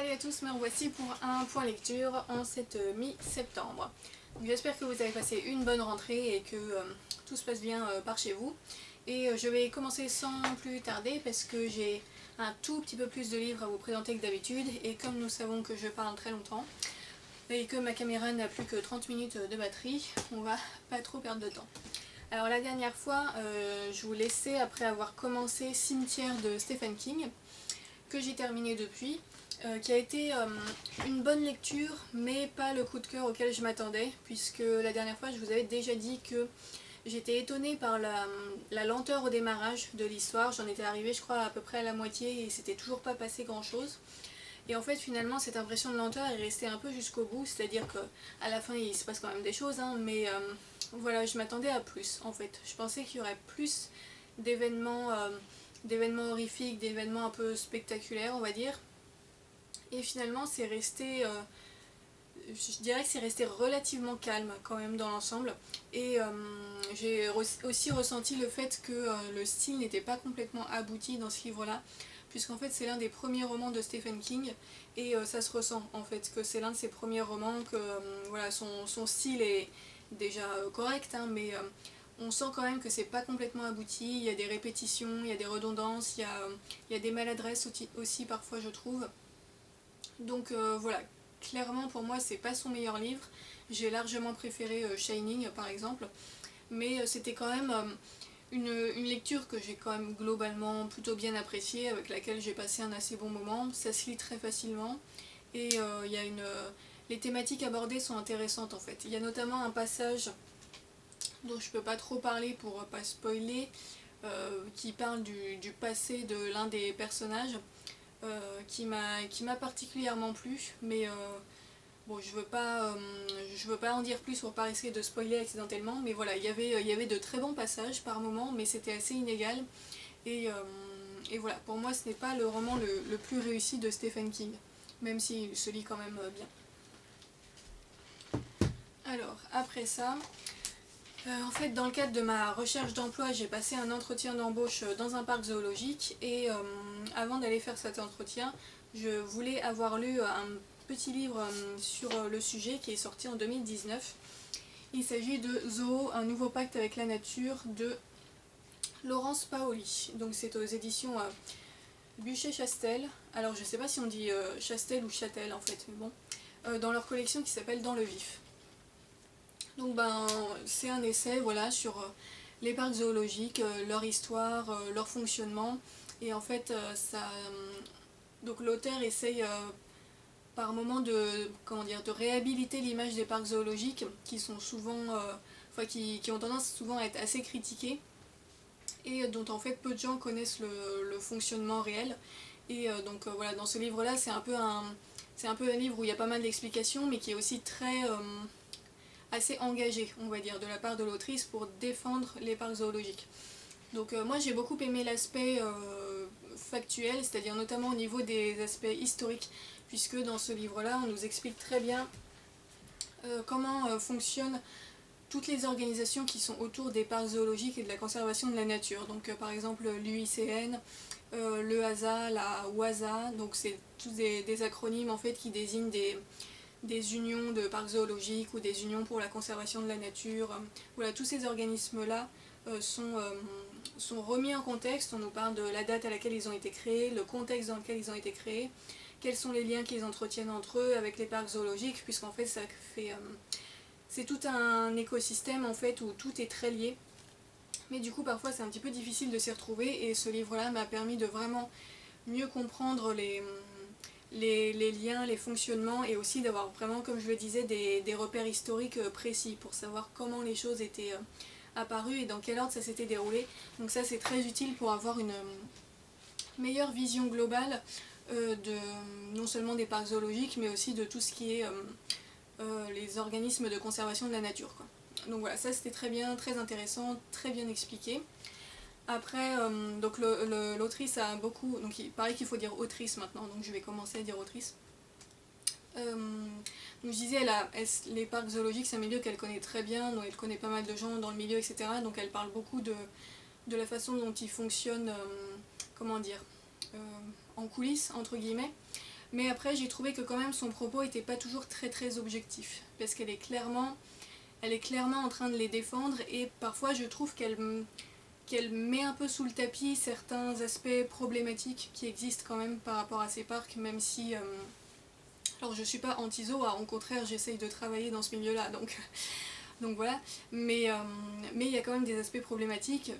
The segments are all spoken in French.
Salut à tous, me revoici pour un point lecture en cette mi-septembre. J'espère que vous avez passé une bonne rentrée et que tout se passe bien par chez vous. Et je vais commencer sans plus tarder parce que j'ai un tout petit peu plus de livres à vous présenter que d'habitude. Et comme nous savons que je parle très longtemps et que ma caméra n'a plus que 30 minutes de batterie, on va pas trop perdre de temps. Alors la dernière fois, je vous laissais après avoir commencé Cimetière de Stephen King, que j'ai terminé depuis, qui a été une bonne lecture, mais pas le coup de cœur auquel je m'attendais, puisque la dernière fois je vous avais déjà dit que j'étais étonnée par la lenteur au démarrage de l'histoire. J'en étais arrivée je crois à peu près à la moitié et c'était toujours pas passé grand chose. Et en fait finalement cette impression de lenteur est restée un peu jusqu'au bout, c'est-à-dire qu'à la fin il se passe quand même des choses, hein, mais voilà, je m'attendais à plus en fait. Je pensais qu'il y aurait plus d'événements horrifiques, d'événements un peu spectaculaires on va dire. Et finalement c'est resté, je dirais que c'est resté relativement calme quand même dans l'ensemble. Et j'ai aussi ressenti le fait que le style n'était pas complètement abouti dans ce livre-là, puisqu'en fait c'est l'un des premiers romans de Stephen King, et ça se ressent en fait que c'est l'un de ses premiers romans, que voilà, son style est déjà correct, hein, mais on sent quand même que c'est pas complètement abouti. Il y a des répétitions, il y a des redondances, il y a des maladresses aussi parfois je trouve. Donc voilà, clairement pour moi c'est pas son meilleur livre. J'ai largement préféré Shining par exemple, mais c'était quand même une lecture que j'ai quand même globalement plutôt bien appréciée, avec laquelle j'ai passé un assez bon moment. Ça se lit très facilement et il y a les thématiques abordées sont intéressantes en fait. Il y a notamment un passage dont je peux pas trop parler pour pas spoiler, qui parle du passé de l'un des personnages, qui m'a particulièrement plu, mais bon, je veux pas en dire plus pour pas risquer de spoiler accidentellement, mais voilà, il y avait de très bons passages par moments, mais c'était assez inégal, et, et voilà, pour moi ce n'est pas le roman le plus réussi de Stephen King, même s'il se lit quand même bien. Alors, après ça, en fait, dans le cadre de ma recherche d'emploi, j'ai passé un entretien d'embauche dans un parc zoologique, et avant d'aller faire cet entretien, je voulais avoir lu un petit livre sur le sujet qui est sorti en 2019. Il s'agit de Zoo, un nouveau pacte avec la nature de Laurence Paoli. Donc c'est aux éditions Buchet-Chastel. Alors je sais pas si on dit Chastel ou Châtel en fait, mais bon. Dans leur collection qui s'appelle Dans le vif. Donc c'est un essai voilà, sur les parcs zoologiques, leur histoire, leur fonctionnement. Et en fait, donc l'auteur essaye par moment de réhabiliter l'image des parcs zoologiques qui sont souvent, qui ont tendance souvent à être assez critiqués et dont en fait peu de gens connaissent le fonctionnement réel. Et donc voilà, dans ce livre-là, c'est un peu un livre où il y a pas mal d'explications, mais qui est aussi assez engagé, on va dire, de la part de l'autrice pour défendre les parcs zoologiques. Donc moi j'ai beaucoup aimé l'aspect factuel, c'est-à-dire notamment au niveau des aspects historiques, puisque dans ce livre-là on nous explique très bien comment fonctionnent toutes les organisations qui sont autour des parcs zoologiques et de la conservation de la nature. Donc par exemple l'UICN, le HASA, la WASA, donc c'est tous des acronymes en fait qui désignent des unions de parcs zoologiques ou des unions pour la conservation de la nature. Voilà, tous ces organismes-là sont remis en contexte. On nous parle de la date à laquelle ils ont été créés, le contexte dans lequel ils ont été créés, quels sont les liens qu'ils entretiennent entre eux avec les parcs zoologiques, puisqu'en fait c'est tout un écosystème en fait où tout est très lié. Mais du coup parfois c'est un petit peu difficile de s'y retrouver, et ce livre-là m'a permis de vraiment mieux comprendre les liens, les fonctionnements, et aussi d'avoir vraiment, comme je le disais, des repères historiques précis pour savoir comment les choses étaient apparues et dans quel ordre ça s'était déroulé. Donc ça c'est très utile pour avoir une meilleure vision globale non seulement des parcs zoologiques, mais aussi de tout ce qui est les organismes de conservation de la nature, quoi. Donc voilà, ça c'était très bien, très intéressant, très bien expliqué. Après, donc l'autrice a beaucoup, donc il paraît qu'il faut dire autrice maintenant, donc je vais commencer à dire autrice. Donc je disais, les parcs zoologiques c'est un milieu qu'elle connaît très bien, dont elle connaît pas mal de gens dans le milieu, etc. Donc elle parle beaucoup de la façon dont ils fonctionnent, comment dire, en coulisses, entre guillemets. Mais après j'ai trouvé que quand même son propos était pas toujours très objectif, parce elle est clairement en train de les défendre, et parfois je trouve qu'elle met un peu sous le tapis certains aspects problématiques qui existent quand même par rapport à ces parcs, même si... alors je suis pas anti-zoo, au contraire j'essaye de travailler dans ce milieu-là, donc voilà, mais il y a quand même des aspects problématiques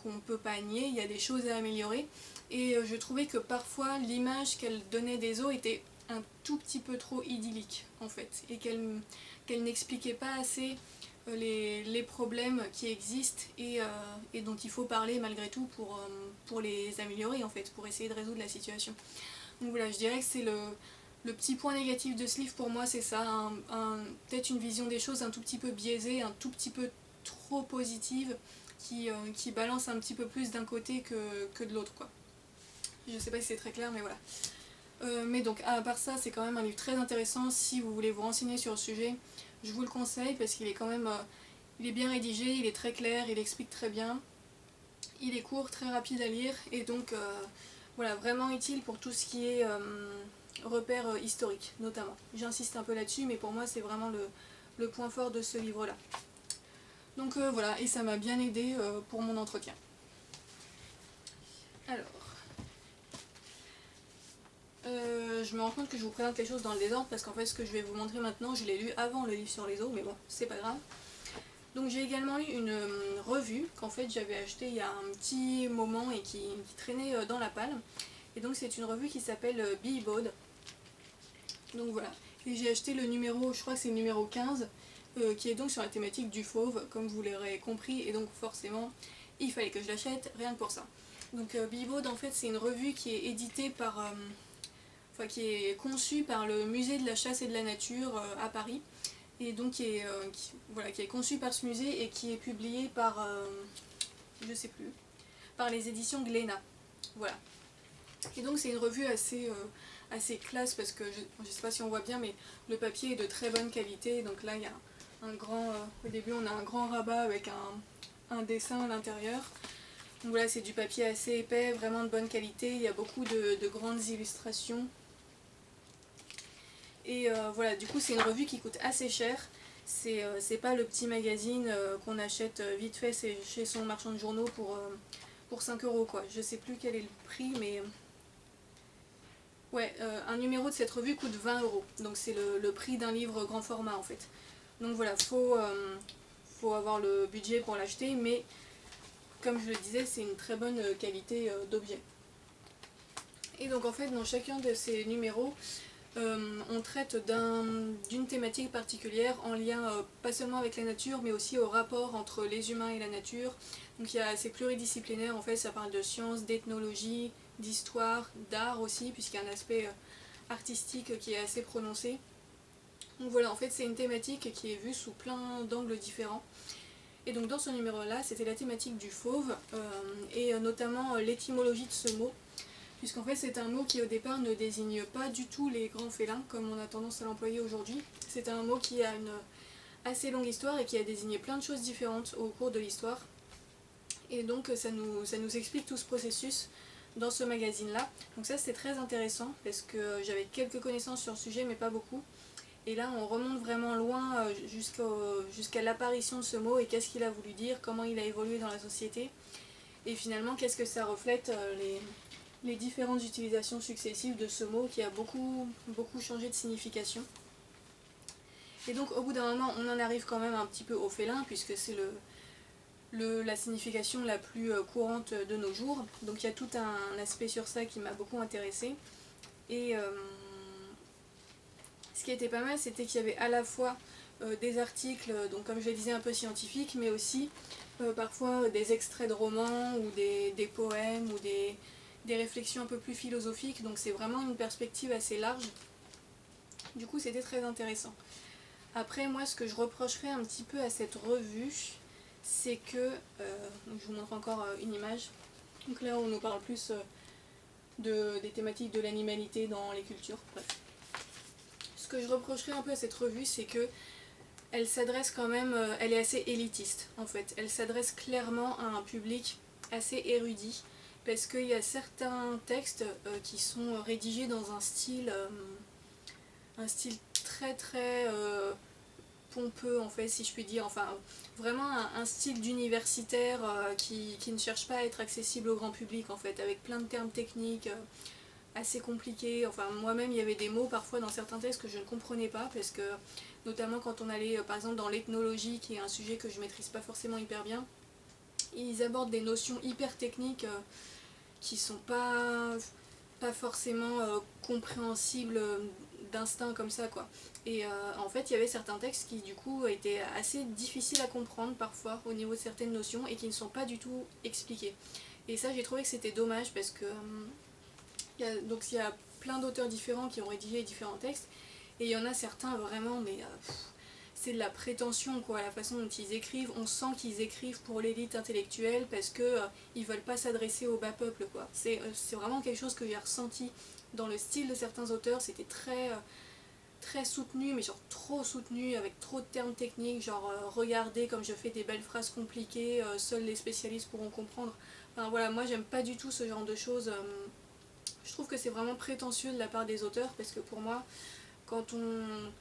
qu'on ne peut pas nier, il y a des choses à améliorer, et je trouvais que parfois l'image qu'elle donnait des zoos était un tout petit peu trop idyllique en fait, et qu'elle n'expliquait pas assez les problèmes qui existent et dont il faut parler malgré tout pour les améliorer en fait, pour essayer de résoudre la situation. Donc voilà, je dirais que c'est le petit point négatif de ce livre pour moi, c'est ça, peut-être une vision des choses un tout petit peu biaisée, un tout petit peu trop positive, qui balance un petit peu plus d'un côté que de l'autre, quoi. Je sais pas si c'est très clair, mais voilà. Mais donc, à part ça, c'est quand même un livre très intéressant. Si vous voulez vous renseigner sur le sujet, je vous le conseille parce qu'il est quand même... il est bien rédigé, il est très clair, il explique très bien. Il est court, très rapide à lire, et donc voilà, vraiment utile pour tout ce qui est repères historiques, notamment. J'insiste un peu là-dessus, mais pour moi c'est vraiment le point fort de ce livre-là. Donc voilà, et ça m'a bien aidé pour mon entretien. Alors, je me rends compte que je vous présente les choses dans le désordre, parce qu'en fait ce que je vais vous montrer maintenant, je l'ai lu avant le livre sur les eaux, mais bon, c'est pas grave. Donc j'ai également lu une revue qu'en fait j'avais achetée il y a un petit moment et qui traînait dans la palle. Et donc c'est une revue qui s'appelle Bee Bod. Donc voilà. Et j'ai acheté le numéro, je crois que c'est le numéro 15, qui est donc sur la thématique du fauve, comme vous l'aurez compris, et donc forcément il fallait que je l'achète, rien que pour ça. Donc Bee Bod en fait c'est une revue qui est éditée par... enfin qui est conçue par le musée de la chasse et de la nature à Paris, et donc qui est conçu par ce musée et qui est publié par, je sais plus, par les éditions Glénat. Voilà. Et donc c'est une revue assez classe, parce que je sais pas si on voit bien, mais le papier est de très bonne qualité. Donc là il y a un grand, au début on a un grand rabat avec un dessin à l'intérieur. Donc voilà, c'est du papier assez épais, vraiment de bonne qualité, il y a beaucoup de grandes illustrations. Et voilà, du coup c'est une revue qui coûte assez cher. C'est pas le petit magazine qu'on achète vite fait chez son marchand de journaux pour 5 € quoi. Je sais plus quel est le prix, mais... ouais, un numéro de cette revue coûte 20 €. Donc c'est le prix d'un livre grand format en fait. Donc voilà, faut avoir le budget pour l'acheter, mais comme je le disais, c'est une très bonne qualité d'objet. Et donc en fait, dans chacun de ces numéros, on traite d'une thématique particulière en lien pas seulement avec la nature, mais aussi au rapport entre les humains et la nature. Donc c'est pluridisciplinaire, en fait ça parle de sciences, d'ethnologie, d'histoire, d'art aussi, puisqu'il y a un aspect artistique qui est assez prononcé. Donc voilà, en fait c'est une thématique qui est vue sous plein d'angles différents. Et donc dans ce numéro-là, c'était la thématique du fauve, et notamment l'étymologie de ce mot, puisqu'en fait c'est un mot qui au départ ne désigne pas du tout les grands félins comme on a tendance à l'employer aujourd'hui. C'est un mot qui a une assez longue histoire et qui a désigné plein de choses différentes au cours de l'histoire. Et donc ça nous explique tout ce processus dans ce magazine-là. Donc ça c'est très intéressant, parce que j'avais quelques connaissances sur le sujet mais pas beaucoup. Et là on remonte vraiment loin jusqu'à l'apparition de ce mot et qu'est-ce qu'il a voulu dire, comment il a évolué dans la société. Et finalement qu'est-ce que ça reflète les différentes utilisations successives de ce mot qui a beaucoup changé de signification. Et donc au bout d'un moment on en arrive quand même un petit peu au félin, puisque c'est la signification la plus courante de nos jours. Donc il y a tout un aspect sur ça qui m'a beaucoup intéressée. Et ce qui était pas mal, c'était qu'il y avait à la fois des articles, donc comme je le disais un peu scientifiques, mais aussi parfois des extraits de romans ou des poèmes ou des réflexions un peu plus philosophiques. Donc c'est vraiment une perspective assez large. Du coup c'était très intéressant. Après moi ce que je reprocherais un petit peu à cette revue, c'est que, donc je vous montre encore une image, donc là on nous parle plus des thématiques de l'animalité dans les cultures, bref. Ce que je reprocherais un peu à cette revue, c'est que elle s'adresse quand même, elle est assez élitiste en fait, elle s'adresse clairement à un public assez érudit, parce qu'il y a certains textes qui sont rédigés dans un style très très pompeux en fait, si je puis dire, enfin vraiment un style d'universitaire qui ne cherche pas à être accessible au grand public en fait, avec plein de termes techniques assez compliqués. Enfin moi-même il y avait des mots parfois dans certains textes que je ne comprenais pas, parce que notamment quand on allait par exemple dans l'ethnologie, qui est un sujet que je maîtrise pas forcément hyper bien, ils abordent des notions hyper techniques qui sont pas forcément compréhensibles d'instinct comme ça quoi. Et en fait il y avait certains textes qui du coup étaient assez difficiles à comprendre parfois au niveau de certaines notions et qui ne sont pas du tout expliquées. Et ça j'ai trouvé que c'était dommage, parce que donc il y a plein d'auteurs différents qui ont rédigé différents textes, et il y en a certains vraiment, mais c'est de la prétention quoi, la façon dont ils écrivent. On sent qu'ils écrivent pour l'élite intellectuelle, parce que ils veulent pas s'adresser au bas peuple quoi. C'est vraiment quelque chose que j'ai ressenti dans le style de certains auteurs. C'était très soutenu, mais genre trop soutenu, avec trop de termes techniques, genre regardez comme je fais des belles phrases compliquées, seuls les spécialistes pourront comprendre. Enfin voilà, moi j'aime pas du tout ce genre de choses. Je trouve que c'est vraiment prétentieux de la part des auteurs, parce que pour moi, quand on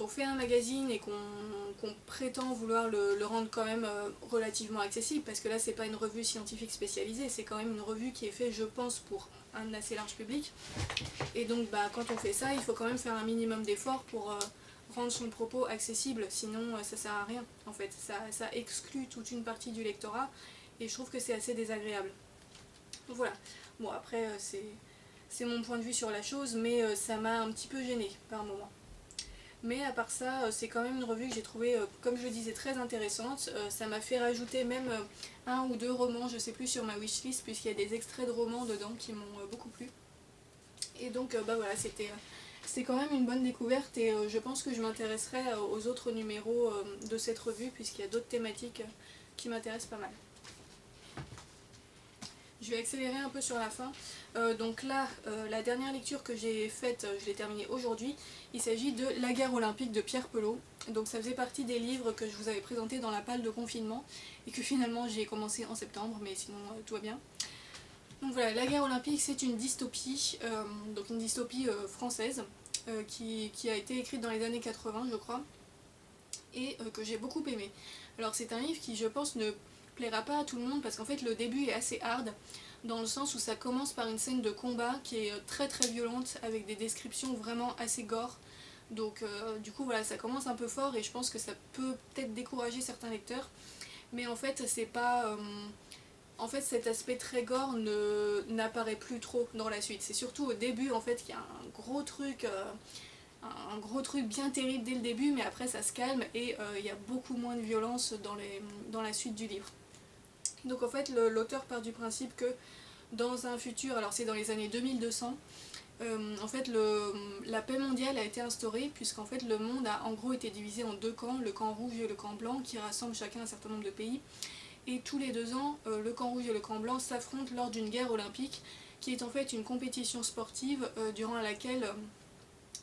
fait un magazine et qu'on prétend vouloir le rendre quand même relativement accessible, parce que là c'est pas une revue scientifique spécialisée, c'est quand même une revue qui est faite je pense pour un assez large public, et donc quand on fait ça il faut quand même faire un minimum d'efforts pour rendre son propos accessible, sinon ça sert à rien en fait, ça exclut toute une partie du lectorat, et je trouve que c'est assez désagréable. Donc voilà, bon après c'est mon point de vue sur la chose, mais ça m'a un petit peu gênée par moment. Mais à part ça, c'est quand même une revue que j'ai trouvée, comme je le disais, très intéressante. Ça m'a fait rajouter même un ou deux romans, je sais plus, sur ma wishlist, puisqu'il y a des extraits de romans dedans qui m'ont beaucoup plu. Et donc voilà, c'était quand même une bonne découverte, et je pense que je m'intéresserai aux autres numéros de cette revue, puisqu'il y a d'autres thématiques qui m'intéressent pas mal. Je vais accélérer un peu sur la fin. Donc là, la dernière lecture que j'ai faite, je l'ai terminée aujourd'hui. Il s'agit de La guerre olympique de Pierre Pelot. Donc ça faisait partie des livres que je vous avais présentés dans la palle de confinement, et que finalement j'ai commencé en septembre, mais sinon tout va bien. Donc voilà, La guerre olympique, c'est une dystopie, donc une dystopie française, qui a été écrite dans les années 80 je crois, et que j'ai beaucoup aimé. Alors c'est un livre qui je pense ne plaira pas à tout le monde, parce qu'en fait le début est assez hard, dans le sens où ça commence par une scène de combat qui est très très violente, avec des descriptions vraiment assez gore. Donc du coup voilà, ça commence un peu fort, et je pense que ça peut peut-être décourager certains lecteurs, mais en fait c'est pas... en fait cet aspect très gore n'apparaît plus trop dans la suite. C'est surtout au début en fait qu'il y a un gros truc bien terrible dès le début, mais après ça se calme, et il y a beaucoup moins de violence dans la suite du livre. Donc en fait l'auteur part du principe que dans un futur, alors c'est dans les années 2200, en fait la paix mondiale a été instaurée, puisqu'en fait le monde a en gros été divisé en deux camps, le camp rouge et le camp blanc, qui rassemblent chacun un certain nombre de pays, et tous les 2 ans le camp rouge et le camp blanc s'affrontent lors d'une guerre olympique, qui est en fait une compétition sportive durant laquelle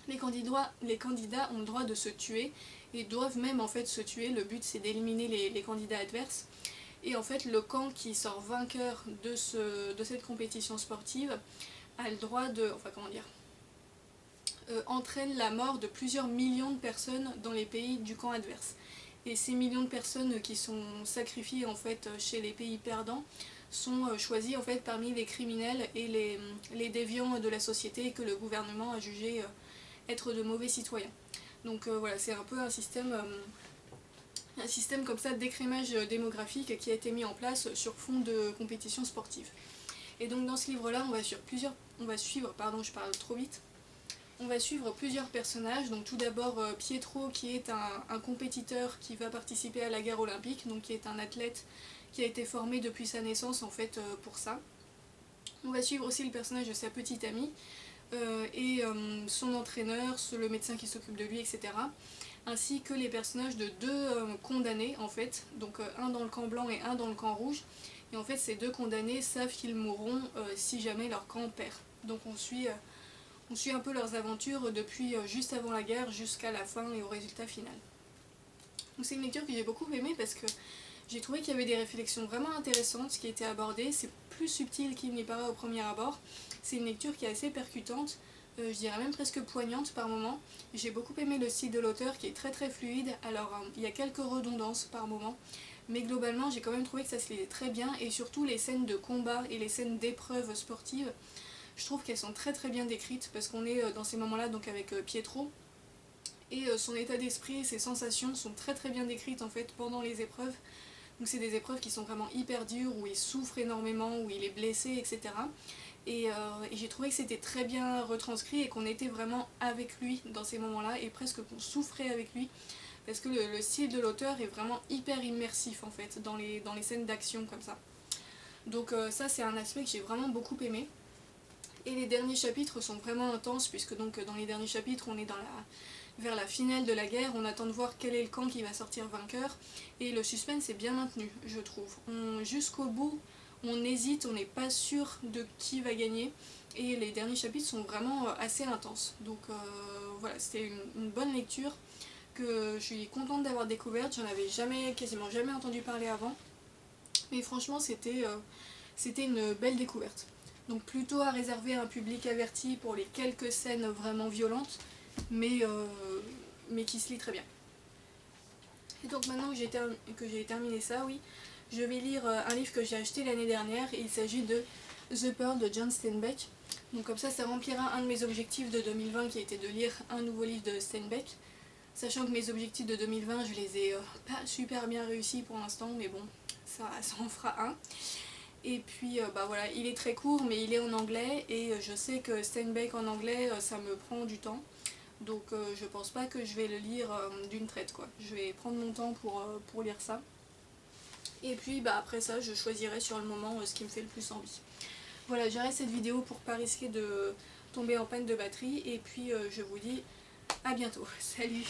les candidats ont le droit de se tuer, et doivent même en fait se tuer. Le but c'est d'éliminer les candidats adverses. Et en fait le camp qui sort vainqueur de cette compétition sportive a le droit de... enfin comment dire, entraîne la mort de plusieurs millions de personnes dans les pays du camp adverse. Et ces millions de personnes qui sont sacrifiées en fait chez les pays perdants sont choisies en fait parmi les criminels et les déviants de la société, que le gouvernement a jugé être de mauvais citoyens. Donc voilà, c'est un peu un système comme ça d'écrémage démographique qui a été mis en place sur fond de compétition sportive. Et donc dans ce livre-là, on va suivre, pardon, je parle trop vite. On va suivre plusieurs personnages. Donc tout d'abord Pietro, qui est un compétiteur qui va participer à la guerre olympique, donc qui est un athlète qui a été formé depuis sa naissance en fait pour ça. On va suivre aussi le personnage de sa petite amie et son entraîneur, le médecin qui s'occupe de lui, etc. Ainsi que les personnages de deux condamnés en fait, donc un dans le camp blanc et un dans le camp rouge. Et en fait ces deux condamnés savent qu'ils mourront si jamais leur camp perd. Donc on suit un peu leurs aventures depuis juste avant la guerre jusqu'à la fin et au résultat final. Donc c'est une lecture que j'ai beaucoup aimée, parce que J'ai trouvé qu'il y avait des réflexions vraiment intéressantes qui étaient abordées, c'est plus subtil qu'il n'y paraît au premier abord. C'est une lecture qui est assez percutante, je dirais même presque poignante par moments. J'ai beaucoup aimé le style de l'auteur qui est très fluide, alors il y a quelques redondances par moments, mais globalement j'ai quand même trouvé que ça se lisait très bien, et surtout les scènes de combat et les scènes d'épreuves sportives, je trouve qu'elles sont très bien décrites, parce qu'on est dans ces moments-là donc avec Pietro, et son état d'esprit et ses sensations sont très bien décrites en fait pendant les épreuves. Donc c'est des épreuves qui sont vraiment hyper dures, où il souffre énormément, où il est blessé, etc. Et j'ai trouvé que c'était très bien retranscrit et qu'on était vraiment avec lui dans ces moments-là, et presque qu'on souffrait avec lui, parce que le style de l'auteur est vraiment hyper immersif en fait dans les scènes d'action comme ça. Donc ça c'est un aspect que j'ai vraiment beaucoup aimé. Et les derniers chapitres sont vraiment intenses, puisque donc dans les derniers chapitres on est vers la finale de la guerre, on attend de voir quel est le camp qui va sortir vainqueur, et le suspense est bien maintenu, je trouve. Jusqu'au bout, on hésite, on n'est pas sûr de qui va gagner, et les derniers chapitres sont vraiment assez intenses. Donc voilà, c'était une bonne lecture que je suis contente d'avoir découverte. J'en avais quasiment jamais entendu parler avant, mais franchement c'était une belle découverte. Donc plutôt à réserver à un public averti pour les quelques scènes vraiment violentes, mais qui se lit très bien. Et donc maintenant que j'ai terminé ça, oui, je vais lire un livre que j'ai acheté l'année dernière. Il s'agit de The Pearl de John Steinbeck. Donc comme ça remplira un de mes objectifs de 2020 qui a été de lire un nouveau livre de Steinbeck. Sachant que mes objectifs de 2020, je les ai pas super bien réussis pour l'instant, mais bon, ça en fera un. Et puis bah voilà, il est très court mais il est en anglais, et je sais que Steinbeck en anglais ça me prend du temps. Donc je pense pas que je vais le lire d'une traite quoi. Je vais prendre mon temps pour lire ça. Et puis bah après ça je choisirai sur le moment ce qui me fait le plus envie. Voilà, j'arrête cette vidéo pour pas risquer de tomber en panne de batterie, et puis je vous dis à bientôt. Salut!